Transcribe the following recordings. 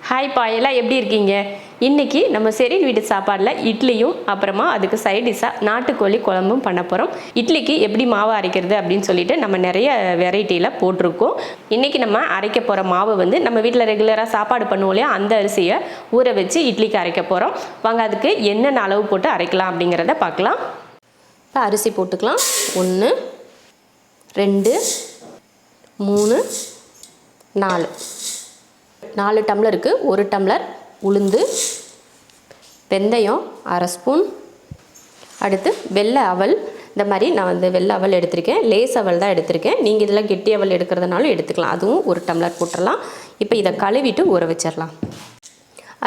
Hi பா, எல்லாம் எப்படி இருக்கீங்க? இன்றைக்கி நம்ம செரின் வீட்டு சாப்பாடில் இட்லியும் அப்புறமா அதுக்கு சைட் டிஷ்ஷாக நாட்டுக்கோழி குழம்பும் பண்ண போகிறோம். இட்லிக்கு எப்படி மாவு அரைக்கிறது அப்படின்னு சொல்லிட்டு நம்ம நிறைய வெரைட்டியில் போட்டிருக்கோம். இன்றைக்கி நம்ம அரைக்க போகிற மாவு வந்து நம்ம வீட்டில் ரெகுலராக சாப்பாடு பண்ணுவோம் இல்லையா, அந்த அரிசியை ஊற வச்சு இட்லிக்கு அரைக்க போகிறோம். வாங்க அதுக்கு என்னென்ன அளவு போட்டு அரைக்கலாம் அப்படிங்கிறத பார்க்கலாம். இப்போ அரிசி போட்டுக்கலாம். 1 2 3 4 4 டம்ளருக்கு 1 டம்ளர் உளுந்து, வெந்தயம் 1/2 ஸ்பூன், அடுத்து வெள்ளை அவல். இந்த மாதிரி நான் வந்து வெள்ளை அவல் எடுத்திருக்கேன், லேஸ் அவல் தான் எடுத்திருக்கேன். நீங்கள் இதில் கெட்டி அவல் எடுக்கிறதுனாலும் எடுத்துக்கலாம். அதுவும் 1 டம்ளர் போட்டுடலாம். இப்போ இதை கழுவிட்டு ஊற வச்சிடலாம்.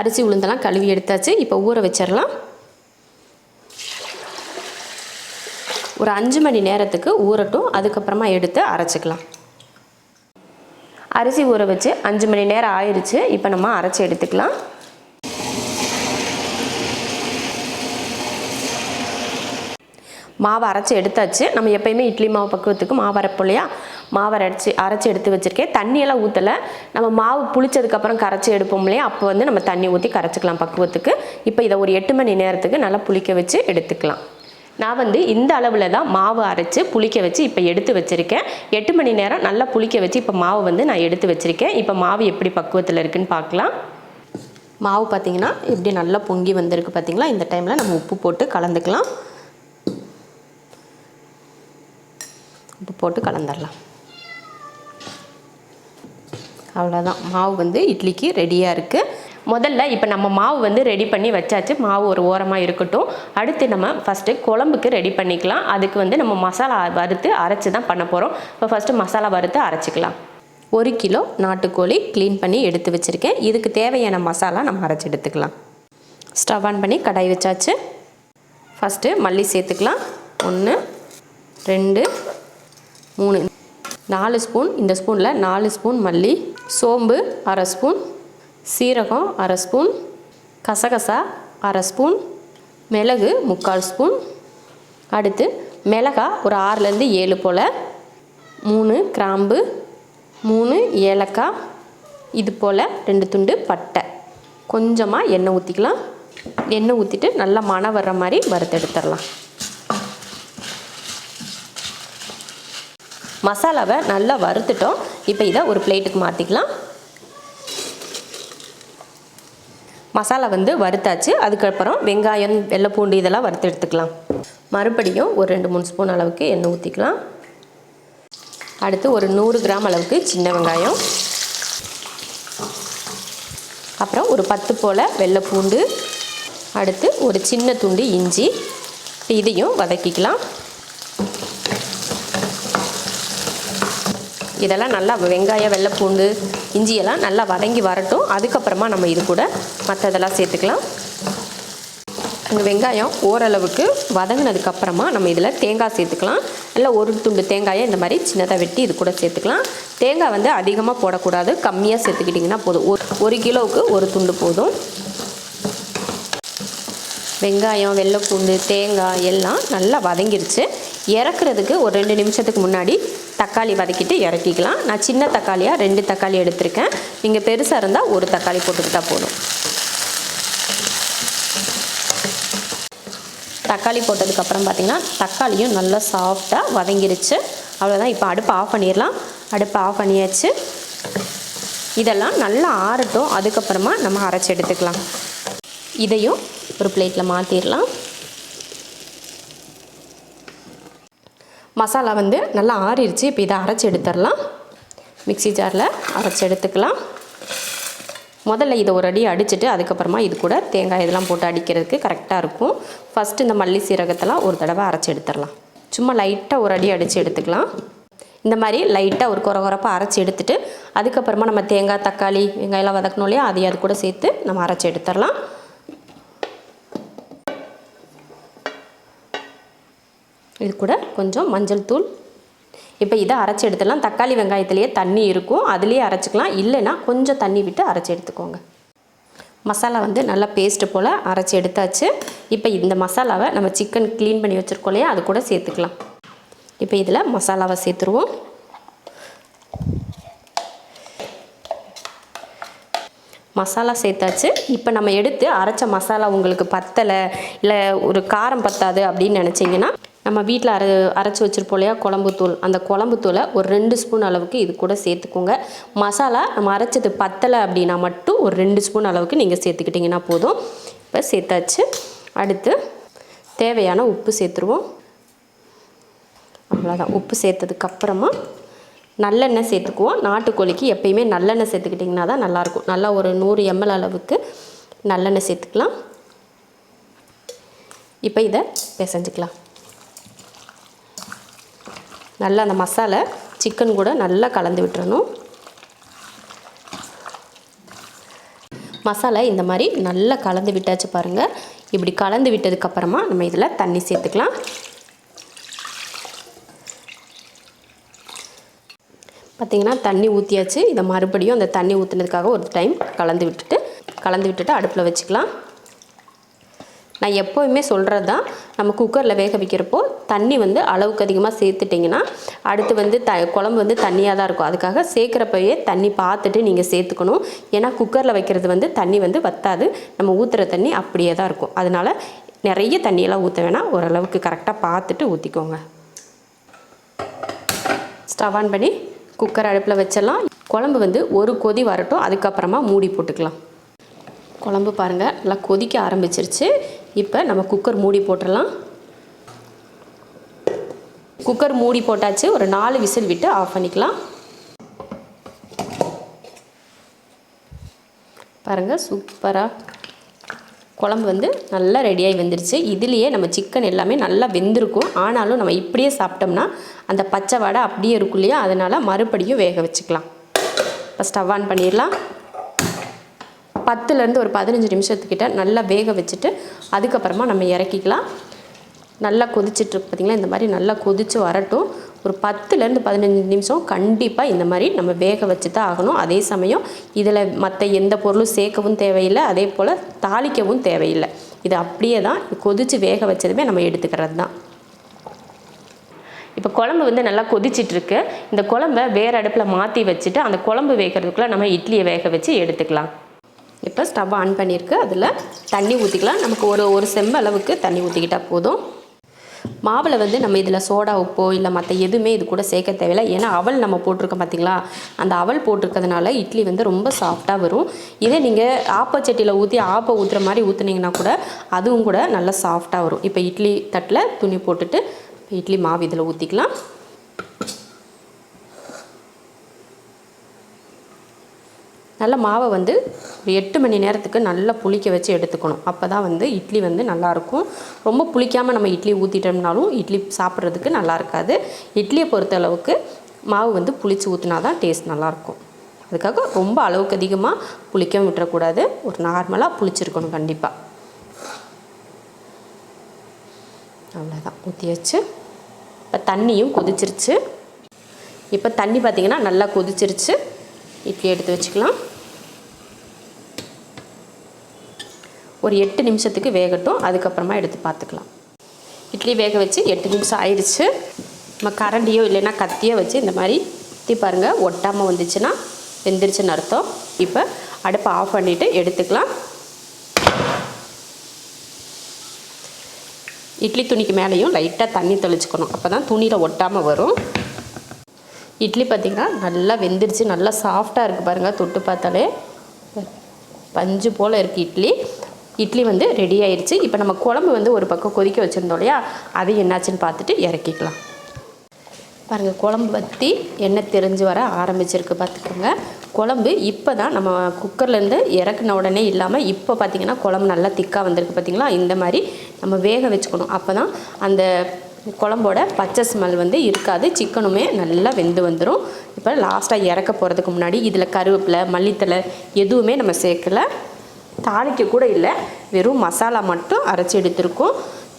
அரிசி உளுந்தெல்லாம் கழுவி எடுத்தாச்சு. இப்போ ஊற வச்சிடலாம். ஒரு 5 மணி நேரத்துக்கு ஊறட்டும். அதுக்கப்புறமா எடுத்து அரைச்சிக்கலாம். அரிசி ஊற வச்சு 5 மணி நேரம் ஆயிடுச்சு. இப்போ நம்ம அரைச்சி எடுத்துக்கலாம். மாவு அரைச்சி எடுத்தாச்சு. நம்ம எப்பயுமே இட்லி மாவு பக்குவத்துக்கு மாவு அரைப்போம் இல்லையா, மாவு அரைச்சி எடுத்து வச்சுருக்கேன். தண்ணியெல்லாம் ஊற்றலை. நம்ம மாவு புளிச்சதுக்கப்புறம் கரைச்சி எடுப்போம் இல்லையா, அப்போ வந்து நம்ம தண்ணி ஊற்றி கரைச்சிக்கலாம் பக்குவத்துக்கு. இப்போ இதை ஒரு 8 மணி நேரத்துக்கு நல்லா புளிக்க வச்சு எடுத்துக்கலாம். நான் வந்து இந்த அளவில் தான் மாவு அரைச்சி புளிக்க வச்சு இப்போ எடுத்து வச்சுருக்கேன். 8 மணி நேரம் நல்லா புளிக்க வச்சு இப்போ மாவு வந்து நான் எடுத்து வச்சுருக்கேன். இப்போ மாவு எப்படி பக்குவத்தில் இருக்குதுன்னு பார்க்கலாம். மாவு பார்த்திங்கன்னா எப்படி நல்லா பொங்கி வந்திருக்கு பார்த்திங்களா. இந்த டைமில் நம்ம உப்பு போட்டு கலந்துக்கலாம். உப்பு போட்டு கலந்துடலாம். அவ்வளோதான், மாவு வந்து இட்லிக்கு ரெடியாக இருக்குது. முதல்ல இப்போ நம்ம மாவு வந்து ரெடி பண்ணி வச்சாச்சு. மாவு ஒரு ஓரமாக இருக்கட்டும். அடுத்து நம்ம ஃபஸ்ட்டு குழம்புக்கு ரெடி பண்ணிக்கலாம். அதுக்கு வந்து நம்ம மசாலா வறுத்து அரைச்சி தான் பண்ண போகிறோம். இப்போ ஃபஸ்ட்டு மசாலா வறுத்து அரைச்சிக்கலாம். 1 கிலோ நாட்டுக்கோழி க்ளீன் பண்ணி எடுத்து வச்சுருக்கேன். இதுக்கு தேவையான மசாலா நம்ம அரைச்சி எடுத்துக்கலாம். ஸ்டவ் ஆன் பண்ணி கடாய் வச்சாச்சு. ஃபஸ்ட்டு மல்லி சேர்த்துக்கலாம். 1 2 3 4 ஸ்பூன். இந்த ஸ்பூனில் 4 ஸ்பூன் மல்லி, சோம்பு 1/2 ஸ்பூன், சீரகம் 1/2 ஸ்பூன், கசகசா 1/2 ஸ்பூன், மிளகு 3/4 ஸ்பூன், அடுத்து மிளகாய் ஒரு 6லேருந்து 7 போல், 3 கிராம்பு, 3 ஏலக்காய், இது போல் 2 துண்டு பட்டை. கொஞ்சமாக எண்ணெய் ஊற்றிக்கலாம். எண்ணெய் ஊற்றிட்டு நல்லா மணம் வர்ற மாதிரி வறுத்தெடுத்துடலாம். மசாலாவை நல்லா வறுத்துட்டோம். இப்போ இதை ஒரு பிளேட்டுக்கு மாற்றிக்கலாம். மசாலா வந்து வறுத்தாச்சு. அதுக்கப்புறம் வெங்காயம், வெள்ளை பூண்டு இதெல்லாம் வறுத்து எடுத்துக்கலாம். மறுபடியும் ஒரு 2-3 ஸ்பூன் அளவுக்கு எண்ணெய் ஊற்றிக்கலாம். அடுத்து ஒரு 100 கிராம் அளவுக்கு சின்ன வெங்காயம், அப்புறம் ஒரு 10 போல் வெள்ளை பூண்டு, அடுத்து ஒரு சின்ன துண்டு இஞ்சி. இதையும் வதக்கிக்கலாம். இதெல்லாம் நல்லா வெங்காயம், வெள்ளை பூண்டு, இஞ்சியெல்லாம் நல்லா வதங்கி வரட்டும். அதுக்கப்புறமா நம்ம இது கூட மற்றதெல்லாம் சேர்த்துக்கலாம். இந்த வெங்காயம் ஓரளவுக்கு வதங்கினதுக்கப்புறமா நம்ம இதில் தேங்காய் சேர்த்துக்கலாம். நல்லா ஒரு துண்டு தேங்காயை இந்த மாதிரி சின்னதாக வெட்டி இது கூட சேர்த்துக்கலாம். தேங்காய் வந்து அதிகமாக போடக்கூடாது, கம்மியாக சேர்த்துக்கிட்டிங்கன்னா போதும். 1 கிலோவுக்கு 1 துண்டு போதும். வெங்காயம், வெள்ளை பூண்டு, தேங்காய் எல்லாம் நல்லா வதங்கிருச்சு. இறக்குறதுக்கு ஒரு 2 நிமிஷத்துக்கு முன்னாடி தக்காளி வதக்கிட்டு இறக்கிக்கலாம். நான் சின்ன தக்காளியாக 2 தக்காளி எடுத்திருக்கேன். நீங்கள் பெருசாக இருந்தால் 1 தக்காளி போட்டுக்கிட்டால் போதும். தக்காளி போட்டதுக்கப்புறம் பார்த்திங்கன்னா தக்காளியும் நல்லா சாஃப்டாக வதங்கிருச்சு. அவ்வளோதான். இப்போ அடுப்பை ஆஃப் பண்ணிடலாம். அடுப்பை ஆஃப் பண்ணியாச்சு. இதெல்லாம் நல்லா ஆறட்டும். அதுக்கப்புறமா நம்ம அரைச்சி எடுத்துக்கலாம். இதையும் ஒரு பிளேட்டில் மாற்றிடலாம். மசாலா வந்து நல்லா ஆறிடுச்சு. இப்போ இதை அரைச்சி எடுத்துடலாம். மிக்ஸி ஜாரில் அரைச்சி எடுத்துக்கலாம். முதல்ல இதை ஒரு அடி அடிச்சுட்டு அதுக்கப்புறமா இது கூட தேங்காய் இதெல்லாம் போட்டு அடிக்கிறதுக்கு கரெக்டாக இருக்கும். ஃபஸ்ட்டு இந்த மல்லி சீரகத்தெல்லாம் ஒரு தடவை அரைச்சி எடுத்துடலாம். சும்மா லைட்டாக ஒரு அடி அடித்து எடுத்துக்கலாம். இந்த மாதிரி லைட்டாக ஒரு குறப்பாக அரைச்சி எடுத்துட்டு அதுக்கப்புறமா நம்ம தேங்காய், தக்காளி, வெங்காயம்லாம் வதக்கணும் இல்லையா, அதையும் அது கூட சேர்த்து நம்ம அரைச்சி எடுத்துடலாம். இது கூட கொஞ்சம் மஞ்சள் தூள். இப்போ இதை அரைச்சி எடுத்துடலாம். தக்காளி வெங்காயத்துலேயே தண்ணி இருக்கும், அதுலேயே அரைச்சிக்கலாம். இல்லைன்னா கொஞ்சம் தண்ணி விட்டு அரைச்சி எடுத்துக்கோங்க. மசாலா வந்து நல்லா பேஸ்ட்டு போல் அரைச்சி எடுத்தாச்சு. இப்போ இந்த மசாலாவை நம்ம சிக்கன் க்ளீன் பண்ணி வச்சுருக்கோம் இல்லையா, அது கூட சேர்த்துக்கலாம். இப்போ இதில் மசாலாவை சேர்த்துருவோம். மசாலா சேர்த்தாச்சு. இப்போ நம்ம எடுத்து அரைச்ச மசாலா உங்களுக்கு பத்தலை இல்லை ஒரு காரம் பத்தாது அப்படின்னு நினச்சிங்கன்னா நம்ம வீட்டில் அரைச்சி வச்சுருப்போம் இல்லையா குழம்புத்தூள், அந்த குழம்புத்தூளை ஒரு 2 ஸ்பூன் அளவுக்கு இது கூட சேர்த்துக்கோங்க. மசாலா நம்ம அரைச்சது பத்தலை அப்படின்னா மட்டும் ஒரு 2 ஸ்பூன் அளவுக்கு நீங்கள் சேர்த்துக்கிட்டிங்கன்னா போதும். இப்போ சேர்த்தாச்சு. அடுத்து தேவையான உப்பு சேர்த்துருவோம். அவ்வளோதான். உப்பு சேர்த்ததுக்கப்புறமா நல்லெண்ணெய் சேர்த்துக்குவோம். நாட்டுக்கோழிக்கு எப்பயுமே நல்லெண்ணெய் சேர்த்துக்கிட்டிங்கன்னா தான் நல்லாயிருக்கும். நல்லா ஒரு 100 ml அளவுக்கு நல்லெண்ணெய் சேர்த்துக்கலாம். இப்போ இதை பிசைஞ்சிக்கலாம். நல்லா அந்த மசாலா சிக்கன் கூட நல்லா கலந்து விட்டுறணும். மசாலா இந்த மாதிரி நல்லா கலந்து விட்டாச்சு பாருங்கள். இப்படி கலந்து விட்டதுக்கப்புறமா நம்ம இதில் தண்ணி சேர்த்துக்கலாம். பார்த்திங்கன்னா தண்ணி ஊற்றியாச்சு. இதை மறுபடியும் அந்த தண்ணி ஊற்றுனதுக்காக ஒரு டைம் கலந்து விட்டுட்டு அடுப்பில் வச்சுக்கலாம். நான் எப்போவுமே சொல்கிறது தான், நம்ம குக்கரில் வேக வைக்கிறப்போ தண்ணி வந்து அளவுக்கு அதிகமாக சேர்த்துட்டிங்கன்னா அடுத்து வந்து குழம்பு வந்து தண்ணியாக தான் இருக்கும். அதுக்காக சேர்க்குறப்பயே தண்ணி பார்த்துட்டு நீங்கள் சேர்த்துக்கணும். ஏன்னா குக்கரில் வைக்கிறது வந்து தண்ணி வந்து வற்றாது, நம்ம ஊற்றுற தண்ணி அப்படியே தான் இருக்கும். அதனால் நிறைய தண்ணியெல்லாம் ஊற்ற வேணாம், ஓரளவுக்கு கரெக்டாக பார்த்துட்டு ஊற்றிக்கோங்க. ஸ்டவ் ஆன் பண்ணி குக்கர் அடுப்பில் வச்சிடலாம். குழம்பு வந்து ஒரு கொதி வரட்டும், அதுக்கப்புறமா மூடி போட்டுக்கலாம். குழம்பு பாருங்கள் நல்லா கொதிக்க ஆரம்பிச்சிருச்சு. இப்போ நம்ம குக்கர் மூடி போட்டுடலாம். குக்கர் மூடி போட்டாச்சு. ஒரு 4 விசில் விட்டு ஆஃப் பண்ணிக்கலாம். பாருங்கள் சூப்பராக குழம்பு வந்து நல்லா ரெடியாகி வந்துருச்சு. இதுலேயே நம்ம சிக்கன் எல்லாமே நல்லா வெந்திருக்கும். ஆனாலும் நம்ம இப்படியே சாப்பிட்டோம்னா அந்த பச்சை வாடை அப்படியே இருக்கும் இல்லையா, அதனால் மறுபடியும் வேக வச்சுக்கலாம். இப்போ ஸ்டவ் ஆன் பண்ணிடலாம். 10லேருந்து ஒரு 15 நிமிஷத்துக்கிட்ட நல்லா வேக வச்சுட்டு அதுக்கப்புறமா நம்ம இறக்கிக்கலாம். நல்லா கொதிச்சிட்ருக்கு பார்த்திங்களா, இந்த மாதிரி நல்லா கொதித்து வரட்டும். ஒரு 10லேருந்து 15 நிமிஷம் கண்டிப்பாக இந்த மாதிரி நம்ம வேக வச்சு தான் ஆகணும். அதே சமயம் இதில் மற்ற எந்த பொருளும் சேர்க்கவும் தேவையில்லை, அதே போல் தாளிக்கவும் தேவையில்லை. இது அப்படியே தான் கொதித்து வேக வச்சதுமே நம்ம எடுத்துக்கிறது தான். இப்போ குழம்பு வந்து நல்லா கொதிச்சிட்ருக்கு. இந்த குழம்பை வேறு அடுப்பில் மாற்றி வச்சுட்டு அந்த குழம்பு வேகிறதுக்குள்ளே நம்ம இட்லியை வேக வச்சு எடுத்துக்கலாம். இப்போ ஸ்டவ் ஆன் பண்ணியிருக்கு. அதில் தண்ணி ஊற்றிக்கலாம். நமக்கு ஒரு செம்பு அளவுக்கு தண்ணி ஊற்றிக்கிட்டால் போதும். மாவில் வந்து நம்ம இதில் சோடா உப்போ இல்லை மற்ற எதுவுமே இது கூட சேர்க்க தேவையில்லை. ஏன்னா அவல் நம்ம போட்டிருக்கோம் பார்த்திங்களா, அந்த அவல் போட்டிருக்கிறதுனால இட்லி வந்து ரொம்ப சாஃப்டாக வரும். இதே நீங்கள் ஆப்பச்சட்டியில் ஊற்றி ஆப்பை ஊற்றுற மாதிரி ஊற்றுனீங்கன்னா கூட அதுவும் கூட நல்லா சாஃப்டாக வரும். இப்போ இட்லி தட்டில் துணி போட்டுட்டு இட்லி மாவு இதில் ஊற்றிக்கலாம். நல்ல மாவை வந்து ஒரு 8 மணி நேரத்துக்கு நல்லா புளிக்க வச்சு எடுத்துக்கணும். அப்போ தான் வந்து இட்லி வந்து நல்லாயிருக்கும். ரொம்ப புளிக்காமல் நம்ம இட்லி ஊற்றிட்டோம்னாலும் இட்லி சாப்பிட்றதுக்கு நல்லா இருக்காது. இட்லியை பொறுத்த அளவுக்கு மாவு வந்து புளிச்சு ஊற்றினா தான் டேஸ்ட் நல்லாயிருக்கும். அதுக்காக ரொம்ப அளவுக்கு அதிகமாக புளிக்க விட்டுறக்கூடாது. ஒரு நார்மலாக புளிச்சிருக்கணும் கண்டிப்பாக. அவ்வளோதான், ஊற்றியாச்சு. இப்போ தண்ணியும் கொதிச்சிருச்சு. இப்போ தண்ணி பார்த்திங்கன்னா நல்லா கொதிச்சிருச்சு. இட்லி எடுத்து வச்சுக்கலாம். ஒரு 8 நிமிஷத்துக்கு வேகட்டும், அதுக்கப்புறமா எடுத்து பார்த்துக்கலாம். இட்லி வேக வச்சு 8 நிமிஷம் ஆயிடுச்சு. நம்ம கரண்டியோ இல்லைன்னா கத்தியோ வச்சு இந்த மாதிரி ஊற்றி பாருங்கள், ஒட்டாமல் வந்துச்சுன்னா வெந்துருச்சுன்னு அர்த்தம். இப்போ அடுப்பை ஆஃப் பண்ணிவிட்டு எடுத்துக்கலாம். இட்லி துணிக்கு மேலேயும் லைட்டாக தண்ணி தெளிச்சுக்கணும், அப்போ தான் துணியில் ஒட்டாமல் வரும். இட்லி பார்த்திங்கன்னா நல்லா வெந்துருச்சு, நல்லா சாஃப்டாக இருக்குது பாருங்கள். தொட்டு பார்த்தாலே பஞ்சு போல் இருக்குது இட்லி வந்து ரெடி ஆயிடுச்சு. இப்போ நம்ம குழம்பு வந்து ஒரு பக்கம் கொதிக்க வச்சுருந்தோம் இல்லையா, அது என்னாச்சுன்னு பார்த்துட்டு இறக்கிக்கலாம். பாருங்கள் குழம்பு வற்றி எண்ணெய் தெரிஞ்சு வர ஆரம்பிச்சிருக்கு பார்த்துக்கோங்க. குழம்பு இப்போ தான் நம்ம குக்கர்லேருந்து இறக்குன உடனே இல்லாமல் இப்போ பார்த்திங்கன்னா குழம்பு நல்லா திக்காக வந்திருக்கு பார்த்திங்களா. இந்த மாதிரி நம்ம வேக வச்சுக்கணும், அப்போ தான் அந்த குழம்போட பச்சை ஸ்மெல் வந்து இருக்காது, சிக்கனுமே நல்லா வெந்து வந்துடும். இப்போ லாஸ்ட்டாக இறக்க போகிறதுக்கு முன்னாடி இதில் கருவேப்பிலை மல்லித்தலை எதுவுமே நம்ம சேர்க்கலை, தாளிக்க கூட இல்லை, வெறும் மசாலா மட்டும் அரைச்சி எடுத்துருக்கோம்.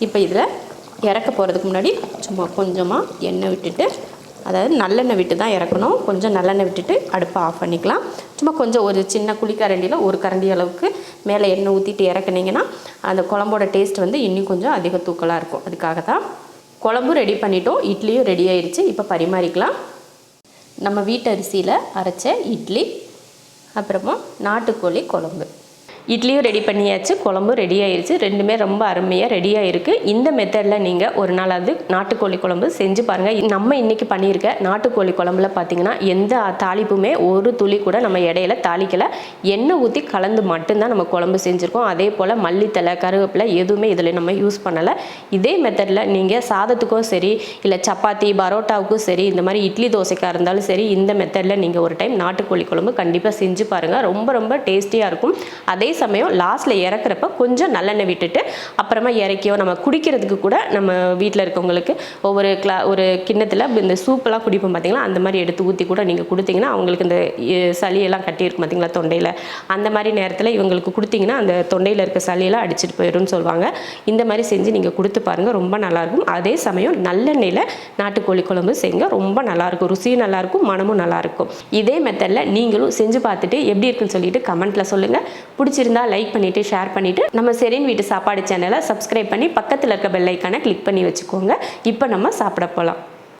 இப்போ இதில் இறக்க போகிறதுக்கு முன்னாடி சும்மா கொஞ்சமாக எண்ணெய் விட்டுட்டு, அதாவது நல்லெண்ணெய் விட்டு தான் இறக்கணும், கொஞ்சம் நல்லெண்ணெய் விட்டுட்டு அடுப்பை ஆஃப் பண்ணிக்கலாம். சும்மா கொஞ்சம் ஒரு சின்ன குழிக்கரண்டியில் ஒரு கரண்டி அளவுக்கு மேலே எண்ணெய் ஊற்றிட்டு இறக்குனீங்கன்னா அந்த குழம்போட டேஸ்ட் வந்து இன்னும் கொஞ்சம் அதிக தூக்கலாக இருக்கும். அதுக்காக தான். குழம்பும் ரெடி பண்ணிட்டோம், இட்லியும் ரெடி ஆயிடுச்சு. இப்போ பரிமாறிக்கலாம். நம்ம வீட்டு அரிசியில் அரைச்ச இட்லி அப்புறமா நாட்டுக்கோழி குழம்பு. இட்லியும் ரெடி பண்ணியாச்சு, குழம்பும் ரெடி ஆயிடுச்சு. ரெண்டுமே ரொம்ப அருமையாக ரெடியாக இருக்குது. இந்த மெத்தடில் நீங்கள் ஒரு நாளாவது நாட்டுக்கோழி குழம்பு செஞ்சு பாருங்கள். நம்ம இன்றைக்கி பண்ணியிருக்க நாட்டுக்கோழி குழம்புல பார்த்திங்கன்னா எந்த தாளிப்புமே ஒரு துளி கூட நம்ம இடையில தாளிக்கலை. எண்ணெய் ஊற்றி கலந்து மட்டும்தான் நம்ம குழம்பு செஞ்சுருக்கோம். அதே போல் மல்லித்தலை, கருவேப்பிலை எதுவுமே இதில் நம்ம யூஸ் பண்ணலை. இதே மெத்தடில் நீங்கள் சாதத்துக்கும் சரி, இல்லை சப்பாத்தி பரோட்டாவுக்கும் சரி, இந்த மாதிரி இட்லி தோசைக்காக இருந்தாலும் சரி, இந்த மெத்தடில் நீங்கள் ஒரு டைம் நாட்டுக்கோழி குழம்பு கண்டிப்பாக செஞ்சு பாருங்கள். ரொம்ப ரொம்ப டேஸ்டியாக இருக்கும். அதே சமயம் லாஸ்ட்ல இறக்குறப்ப கொஞ்சம் நல்லெண்ணெய் விட்டுட்டு அப்புறமா இறக்கியோ நம்ம குடிக்கிறதுக்கு கூட நம்ம வீட்டில் இருக்கவங்களுக்கு ஒரு கிண்ணத்தில் இந்த சூப்பெல்லாம் குடிப்போம் பார்த்தீங்களா, அந்த மாதிரி எடுத்து ஊற்றி கூட நீங்கள் கொடுத்தீங்கன்னா அவங்களுக்கு இந்த சளியெல்லாம் கட்டியிருக்கும் பார்த்தீங்களா தொண்டையில், அந்த மாதிரி நேரத்தில் இவங்களுக்கு கொடுத்தீங்கன்னா அந்த தொண்டையில் இருக்க சளியெல்லாம் அடிச்சுட்டு போயிடும்னு சொல்லுவாங்க. இந்த மாதிரி செஞ்சு நீங்கள் கொடுத்து பாருங்கள், ரொம்ப நல்லாயிருக்கும். அதே சமயம் நல்லெண்ணெயில் நாட்டுக்கோழி குழம்பு செய்யுங்க, ரொம்ப நல்லாயிருக்கும். ருசியும் நல்லாயிருக்கும், மனமும் நல்லாயிருக்கும். இதே மெத்தடில் நீங்களும் செஞ்சு பார்த்துட்டு எப்படி இருக்குன்னு சொல்லிட்டு கமெண்ட்டில் சொல்லுங்கள். பிடிச்சிருந்தா லைக் பண்ணிவிட்டு ஷேர் பண்ணிவிட்டு நம்ம செரின் வீட்டு சாப்பாடு சேனலை சப்ஸ்கிரைப் பண்ணி பக்கத்தில் இருக்க பெல் ஐக்கானை கிளிக் பண்ணி வச்சுக்கோங்க. இப்போ நம்ம சாப்பிட போகலாம்.